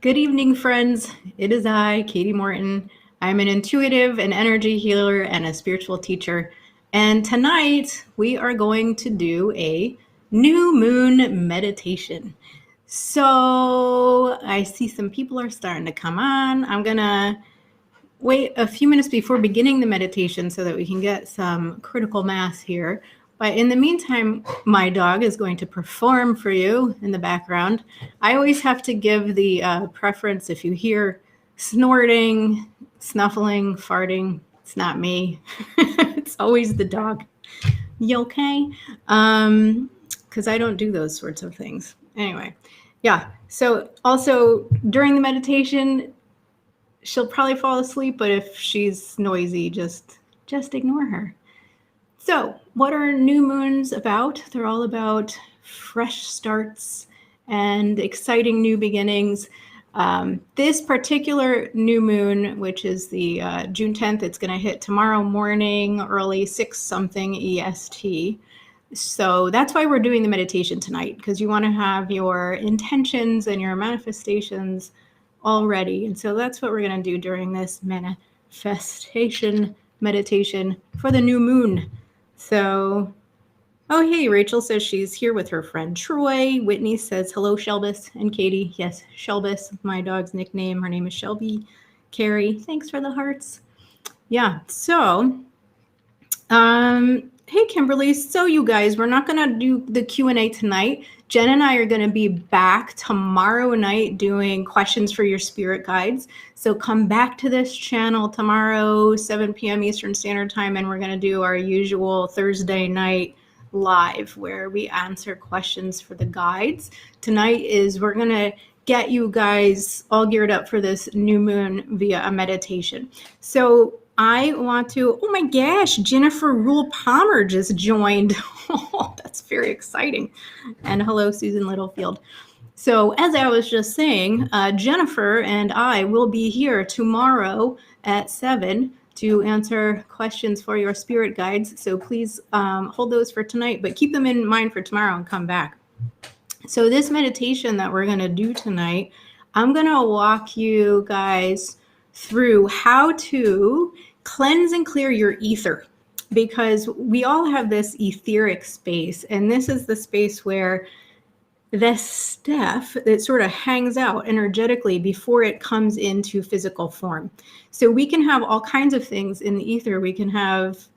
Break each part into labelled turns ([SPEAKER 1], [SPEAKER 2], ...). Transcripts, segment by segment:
[SPEAKER 1] Good evening, friends. It is I, Katie Morton. I'm an intuitive, an energy healer, and a spiritual teacher. And tonight we are going to do a new moon meditation. So I see some people are starting to come on. I'm going to wait a few minutes before beginning the meditation so that we can get some critical mass here. But in the meantime, my dog is going to perform for you in the background. I always have to give the preference if you hear snorting, snuffling, farting, it's not me. It's always the dog. You okay? Because I don't do those sorts of things. Anyway, yeah. So also during the meditation, she'll probably fall asleep, but if she's noisy, just ignore her. So, what are new moons about? They're all about fresh starts and exciting new beginnings. This particular new moon, which is the June 10th, it's going to hit tomorrow morning, early 6 something EST. So that's why we're doing the meditation tonight, because you want to have your intentions and your manifestations all ready. And so that's what we're going to do during this manifestation meditation for the new moon. So, oh, hey, Rachel says she's here with her friend Troy. Whitney says, hello, Shelbus. And Katie, yes, Shelbus, my dog's nickname. Her name is Shelby. Carrie, thanks for the hearts. Yeah, so, hey, Kimberly. So, you guys, we're not going to do the Q&A tonight. Jen and I are going to be back tomorrow night doing questions for your spirit guides. So come back to this channel tomorrow, 7 p.m. Eastern Standard Time, and we're going to do our usual Thursday night live where we answer questions for the guides. Tonight we're going to get you guys all geared up for this new moon via a meditation. So I want to, oh my gosh, Jennifer Rule Palmer just joined. Oh, that's very exciting. And hello, Susan Littlefield. So as I was just saying, Jennifer and I will be here tomorrow at 7 to answer questions for your spirit guides. So please hold those for tonight, but keep them in mind for tomorrow and come back. So this meditation that we're going to do tonight, I'm going to walk you guys through how to cleanse and clear your ether, because we all have this etheric space, and this is the space where this stuff that sort of hangs out energetically before it comes into physical form. So we can have all kinds of things in the ether. We can have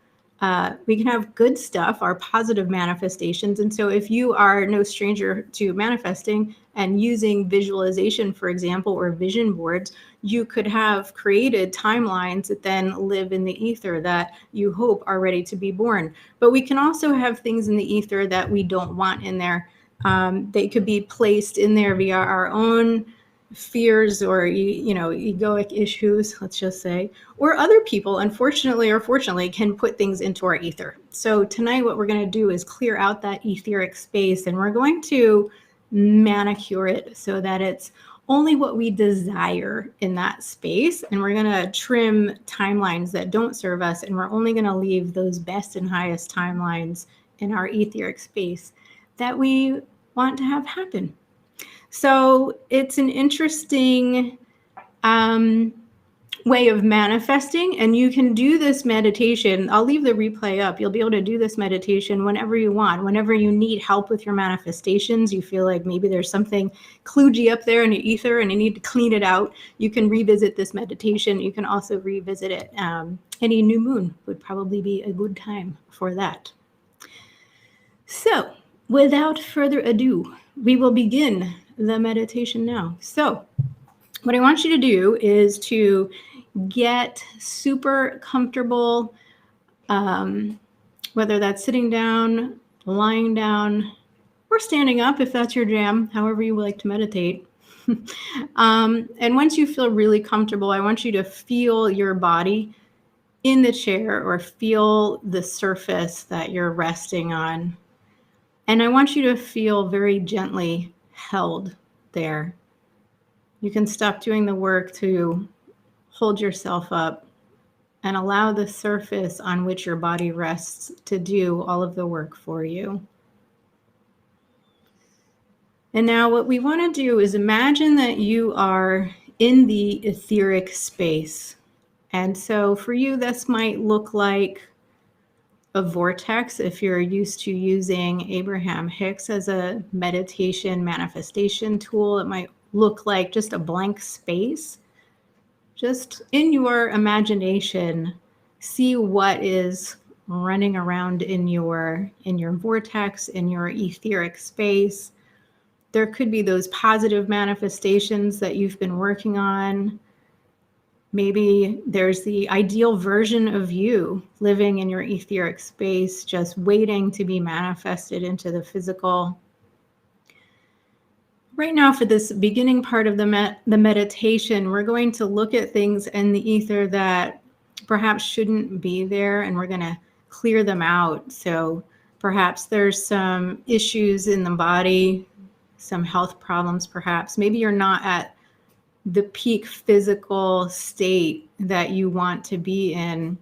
[SPEAKER 1] good stuff, our positive manifestations. And so if you are no stranger to manifesting and using visualization, for example, or vision boards, you could have created timelines that then live in the ether that you hope are ready to be born. But we can also have things in the ether that we don't want in there. They could be placed in there via our own fears or egoic issues, let's just say, or other people, unfortunately or fortunately, can put things into our ether. So tonight what we're going to do is clear out that etheric space, and we're going to manicure it so that it's only what we desire in that space, and we're going to trim timelines that don't serve us, and we're only going to leave those best and highest timelines in our etheric space that we want to have happen. So it's an interesting way of manifesting, and you can do this meditation. I'll leave the replay up. You'll be able to do this meditation whenever you want, whenever you need help with your manifestations. You feel like maybe there's something kludgy up there in your ether and you need to clean it out. You can revisit this meditation. You can also revisit it. Any new moon would probably be a good time for that. So without further ado, we will begin the meditation now. So what I want you to do is to get super comfortable, whether that's sitting down, lying down, or standing up if that's your jam, however you like to meditate. And once you feel really comfortable, I want you to feel your body in the chair or feel the surface that you're resting on. And I want you to feel very gently held there. You can stop doing the work to hold yourself up and allow the surface on which your body rests to do all of the work for you. And now what we want to do is imagine that you are in the etheric space. And so for you, this might look like a vortex if you're used to using Abraham Hicks as a meditation manifestation tool. It might look like just a blank space. Just in your imagination, see what is running around in your vortex, in your etheric space. There could be those positive manifestations that you've been working on. Maybe there's the ideal version of you living in your etheric space, just waiting to be manifested into the physical. Right now, for this beginning part of the meditation, we're going to look at things in the ether that perhaps shouldn't be there, and we're going to clear them out. So perhaps there's some issues in the body, some health problems perhaps. Maybe you're not at the peak physical state that you want to be in.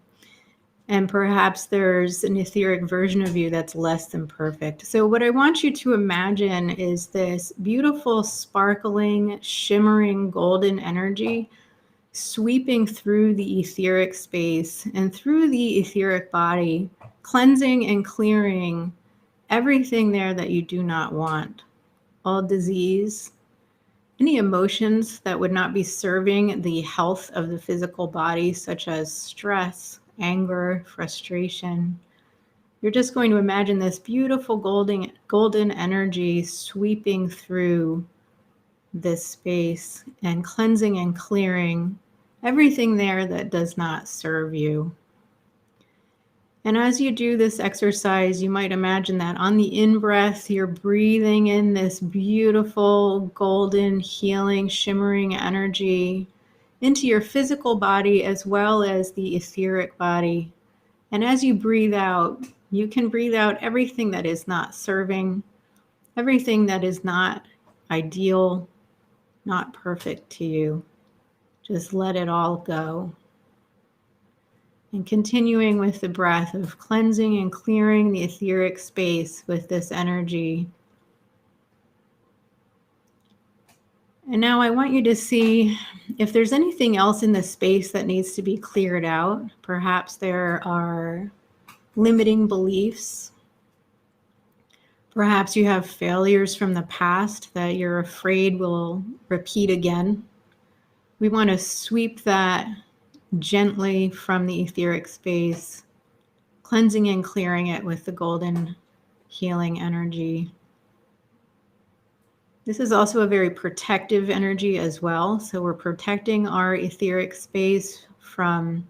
[SPEAKER 1] And perhaps there's an etheric version of you that's less than perfect. So what I want you to imagine is this beautiful, sparkling, shimmering, golden energy sweeping through the etheric space and through the etheric body, cleansing and clearing everything there that you do not want. All disease, any emotions that would not be serving the health of the physical body, such as stress, anger, frustration. You're just going to imagine this beautiful golden energy sweeping through this space and cleansing and clearing everything there that does not serve you. And as you do this exercise, you might imagine that on the in-breath, you're breathing in this beautiful, golden, healing, shimmering energy into your physical body as well as the etheric body. And as you breathe out, you can breathe out everything that is not serving, everything that is not ideal, not perfect to you. Just let it all go. And continuing with the breath of cleansing and clearing the etheric space with this energy. And now I want you to see if there's anything else in the space that needs to be cleared out. Perhaps there are limiting beliefs. Perhaps you have failures from the past that you're afraid will repeat again. We want to sweep that gently from the etheric space, cleansing and clearing it with the golden healing energy. This is also a very protective energy as well. So we're protecting our etheric space from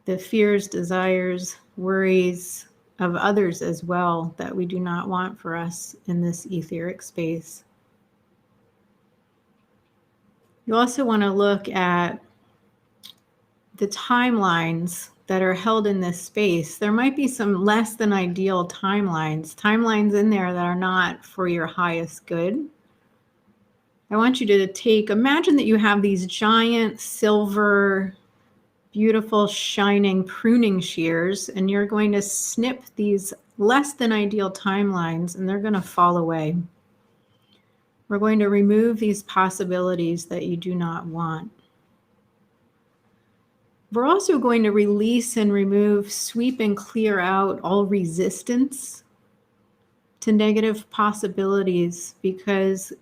[SPEAKER 1] the fears, desires, worries of others as well that we do not want for us in this etheric space. You also want to look at the timelines that are held in this space. There might be some less than ideal timelines in there that are not for your highest good. I want you to imagine that you have these giant silver, beautiful, shining pruning shears, and you're going to snip these less than ideal timelines, and they're going to fall away. We're going to remove these possibilities that you do not want. We're also going to release and remove, sweep and clear out all resistance to negative possibilities, because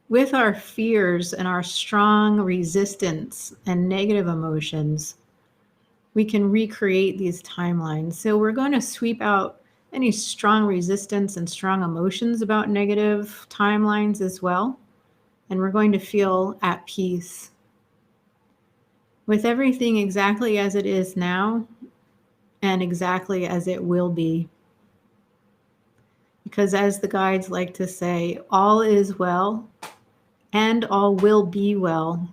[SPEAKER 1] with our fears and our strong resistance and negative emotions, we can recreate these timelines. So we're going to sweep out any strong resistance and strong emotions about negative timelines as well. And we're going to feel at peace with everything exactly as it is now and exactly as it will be. Because as the guides like to say, all is well and all will be well,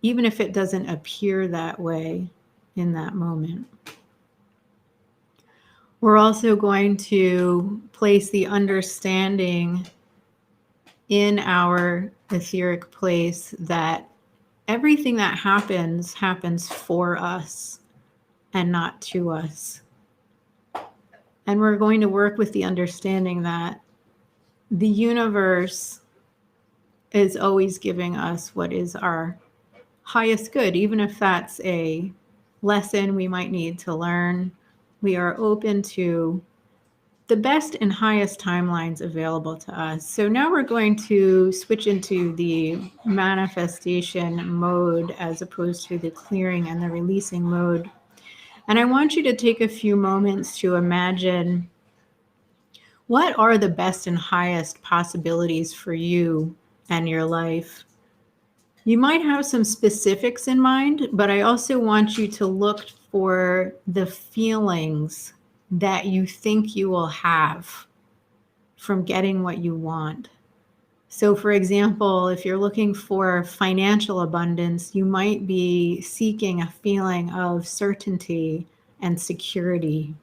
[SPEAKER 1] even if it doesn't appear that way in that moment. We're also going to place the understanding in our etheric place that everything that happens for us and not to us. And we're going to work with the understanding that The universe is always giving us what is our highest good, even if that's a lesson we might need to learn. We are open to the best and highest timelines available to us. So now we're going to switch into the manifestation mode as opposed to the clearing and the releasing mode. And I want you to take a few moments to imagine, what are the best and highest possibilities for you and your life? You might have some specifics in mind, but I also want you to look for the feelings that you think you will have from getting what you want. So, for example, if you're looking for financial abundance, you might be seeking a feeling of certainty and security.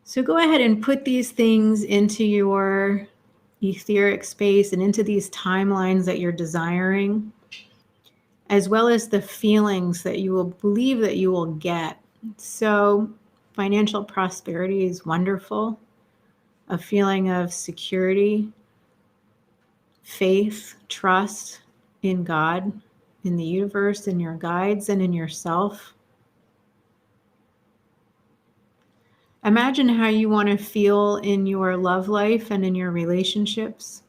[SPEAKER 1] So, go ahead and put these things into your etheric space and into these timelines that you're desiring, as well as the feelings that you will believe that you will get. So, financial prosperity is wonderful, a feeling of security, faith, trust in God, in the universe, in your guides, and in yourself. Imagine how you want to feel in your love life and in your relationships.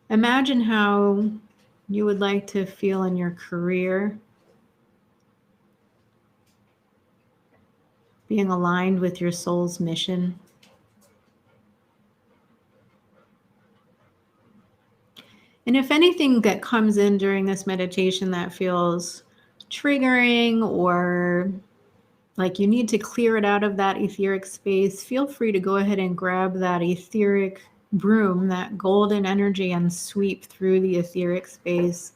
[SPEAKER 1] Imagine how you would like to feel in your career, being aligned with your soul's mission. And if anything that comes in during this meditation that feels triggering or like you need to clear it out of that etheric space, feel free to go ahead and grab that etheric broom, that golden energy, and sweep through the etheric space,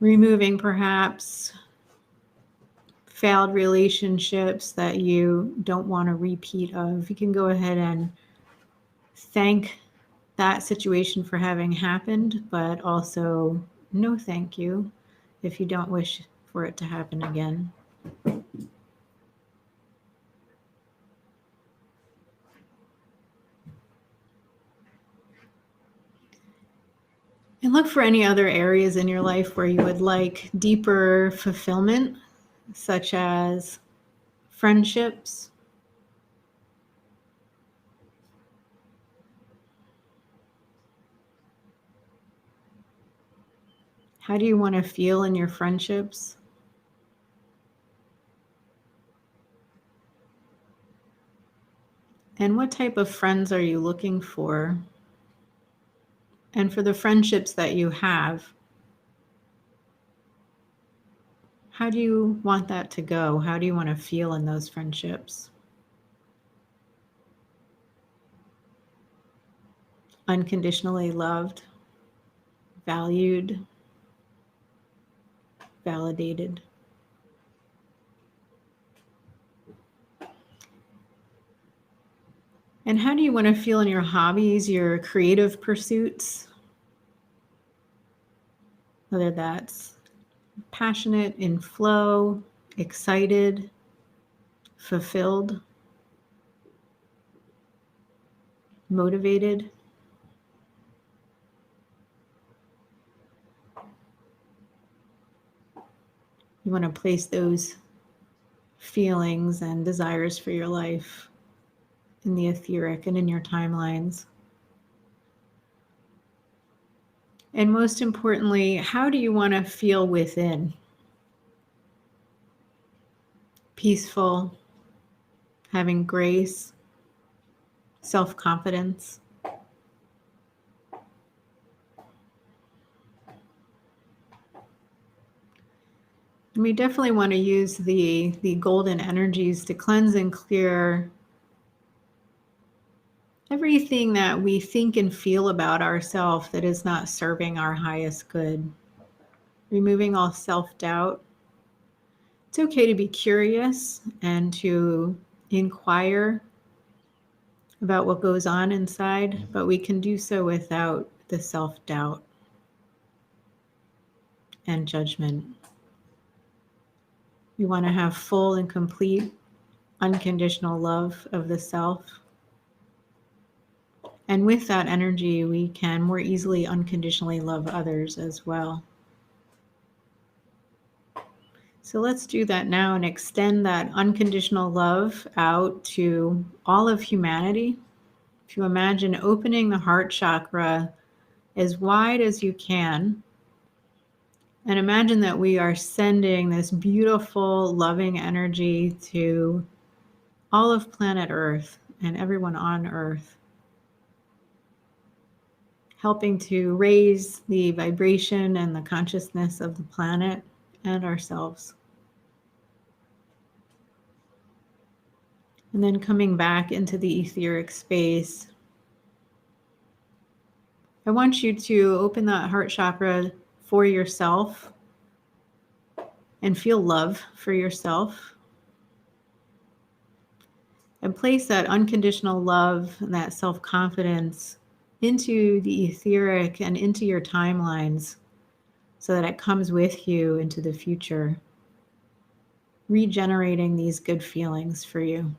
[SPEAKER 1] removing perhaps failed relationships that you don't want a repeat of. You can go ahead and thank that situation for having happened, but also no thank you if you don't wish for it to happen again. And look for any other areas in your life where you would like deeper fulfillment, such as friendships, how do you want to feel in your friendships? And what type of friends are you looking for? And for the friendships that you have, how do you want that to go? How do you want to feel in those friendships? Unconditionally loved, valued, validated. And how do you want to feel in your hobbies, your creative pursuits? Whether that's passionate, in flow, excited, fulfilled, motivated. You want to place those feelings and desires for your life in the etheric and in your timelines. And most importantly, how do you want to feel within? Peaceful, having grace, self-confidence. And we definitely want to use the golden energies to cleanse and clear everything that we think and feel about ourselves that is not serving our highest good. Removing all self-doubt. It's okay to be curious and to inquire about what goes on inside, but we can do so without the self-doubt. and judgment. We want to have full and complete unconditional love of the self. And with that energy, we can more easily unconditionally love others as well. So let's do that now and extend that unconditional love out to all of humanity. If you imagine opening the heart chakra as wide as you can, and imagine that we are sending this beautiful, loving energy to all of planet Earth and everyone on Earth, helping to raise the vibration and the consciousness of the planet and ourselves. And then coming back into the etheric space, I want you to open that heart chakra for yourself and feel love for yourself. And place that unconditional love and that self-confidence into the etheric and into your timelines so that it comes with you into the future, regenerating these good feelings for you.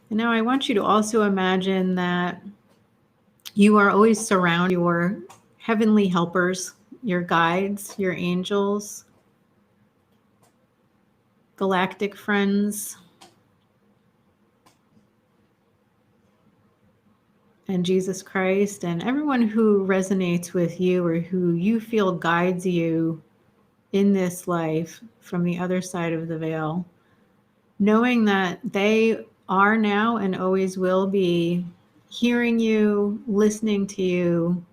[SPEAKER 1] And now I want you to also imagine that you are always surrounded by your heavenly helpers, your guides, your angels, galactic friends, and Jesus Christ, and everyone who resonates with you or who you feel guides you in this life from the other side of the veil, knowing that they are now and always will be hearing you, listening to you,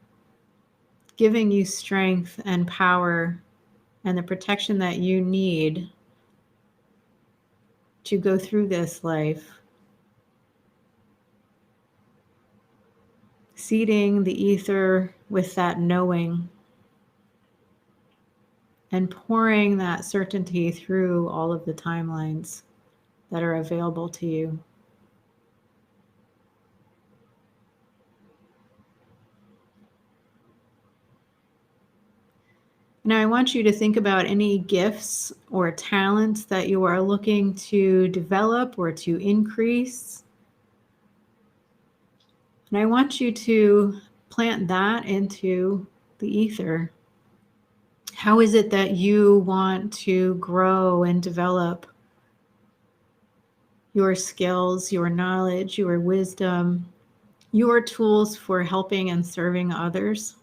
[SPEAKER 1] giving you strength and power and the protection that you need to go through this life. Seeding the ether with that knowing and pouring that certainty through all of the timelines that are available to you. Now I want you to think about any gifts or talents that you are looking to develop or to increase. And I want you to plant that into the ether. How is it that you want to grow and develop your skills, your knowledge, your wisdom, your tools for helping and serving others?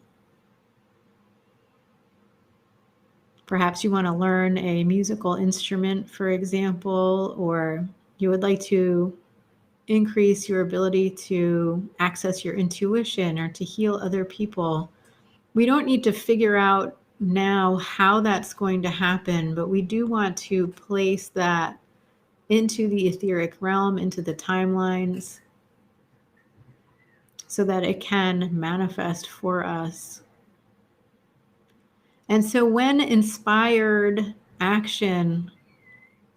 [SPEAKER 1] Perhaps you want to learn a musical instrument, for example, or you would like to increase your ability to access your intuition or to heal other people. We don't need to figure out now how that's going to happen, but we do want to place that into the etheric realm, into the timelines, so that it can manifest for us. And so when inspired action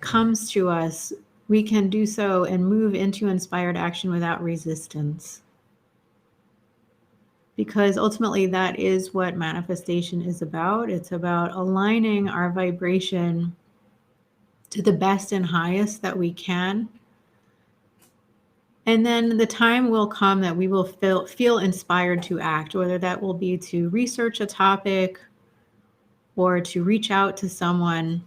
[SPEAKER 1] comes to us, we can do so and move into inspired action without resistance. Because ultimately that is what manifestation is about. It's about aligning our vibration to the best and highest that we can. And then the time will come that we will feel inspired to act, whether that will be to research a topic or to reach out to someone.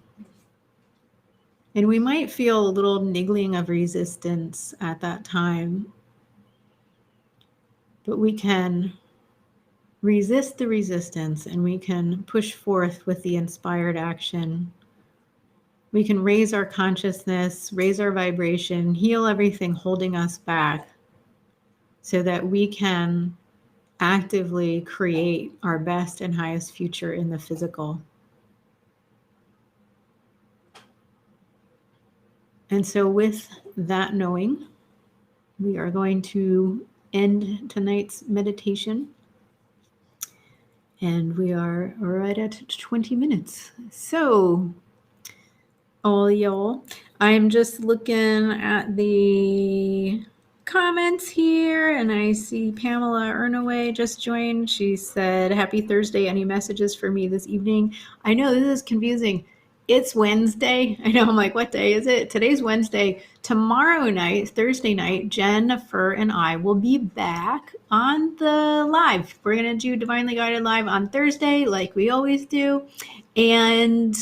[SPEAKER 1] And we might feel a little niggling of resistance at that time, but we can resist the resistance and we can push forth with the inspired action. We can raise our consciousness, raise our vibration, heal everything holding us back so that we can actively create our best and highest future in the physical. And so with that knowing, we are going to end tonight's meditation. And we are right at 20 minutes. So, all y'all, I'm just looking at the comments here, and I see Pamela Ernaway just joined. She said, happy Thursday. Any messages for me this evening? I know this is confusing. It's Wednesday. I know, I'm like, what day is it? Today's Wednesday. Tomorrow night, Thursday night, Jennifer and I will be back on the live. We're going to do Divinely Guided Live on Thursday, like we always do. And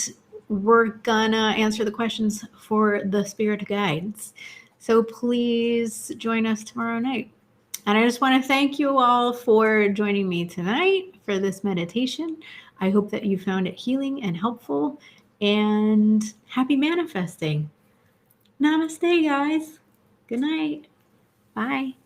[SPEAKER 1] we're going to answer the questions for the spirit guides. So please join us tomorrow night. And I just want to thank you all for joining me tonight for this meditation. I hope that you found it healing and helpful, and happy manifesting. Namaste, guys. Good night. Bye.